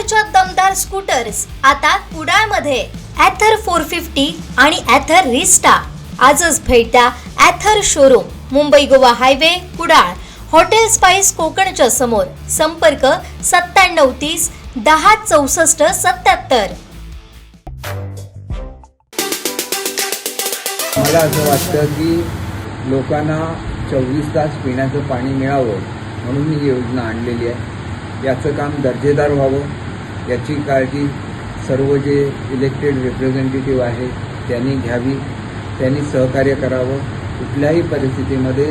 ॲथरच्या दमदार स्कूटर्स आता कुडाळमध्ये ॲथर 450 आणि ॲथर रिस्टा। आजच भेट द्या Ather showroom, Mumbai Goa highway, Kudal, hotel spice कोकणच्या समोर। संपर्क 9730 10 64 77। मला असं वाटतं की लोकांना 24 तास पिण्याचं पाणी मिळावं म्हणून ही योजना आणलेली आहे। याचं काम दर्जेदार व्हावं याची काळजी सर्व जे इलेक्टेड रिप्रेझेंटेटिव्ह आहेत त्यांनी घ्यावी, त्यांनी सहकार्य करावं। कुठल्याही परिस्थितीमध्ये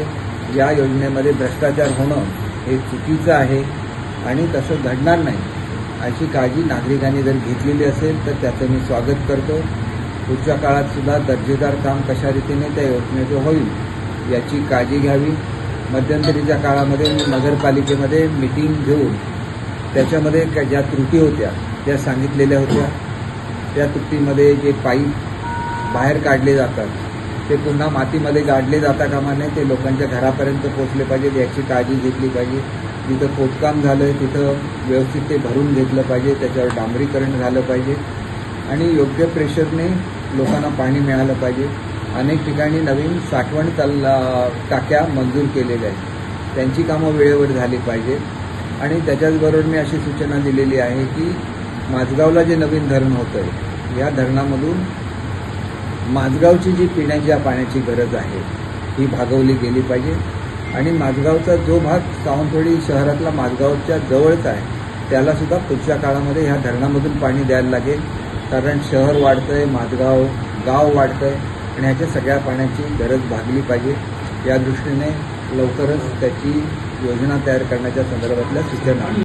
या योजनेमध्ये भ्रष्टाचार होणं हे चुकीचं आहे आणि तसं घडणार नाही अशी काळजी नागरिकांनी जर घेतलेली असेल तर त्याचं मी स्वागत करतो। पुढच्या काळात सुद्धा दर्जेदार काम कशा रीतीने त्या योजनेचं होईल याची काळजी घ्यावी। मध्यंतरीच्या काळामध्ये मी नगरपालिकेमध्ये मीटिंग घेऊन त्याच्यामध्ये ज्या त्रुटी होत्या त्या सांगितलेल्या होत्या। त्या त्रुटीमध्ये जे पाईप बाहेर काढले जातात ते पुन्हा मातीमध्ये गाडले जाता कामा नये, ते लोकांच्या घरापर्यंत पोहोचले पाहिजेत याची काळजी घेतली पाहिजे। जिथं खोदकाम झालं आहे तिथं व्यवस्थित ते भरून घेतलं पाहिजे, त्याच्यावर डांबरीकरण झालं पाहिजे आणि योग्य प्रेशरने लोकांना पाणी मिळालं पाहिजे। अनेक ठिकाणी नवीन साठवण टाक्या मंजूर केलेल्या आहेत, त्यांची कामं वेळेवर झाली पाहिजे। आणि त्याच्याचबरोबर मी अशी सूचना दिलेली आहे की माझगावला जे नवीन धरण होतं आहे या धरणामधून माझगावची जी पिण्याच्या पाण्याची गरज आहे ही भागवली गेली पाहिजे आणि माझगावचा जो भाग सावंतवाडी शहरातला माझगावच्या जवळचा आहे त्यालासुद्धा पुढच्या काळामध्ये ह्या धरणामधून पाणी द्यायला लागेल, कारण शहर वाढतं आहे, माझगाव गाव वाढतं आहे आणि ह्याच्या सगळ्या पाण्याची गरज भागली पाहिजे। या दृष्टीने लवकरच त्याची योजना तयार करण्याच्या संदर्भातल्या सूचना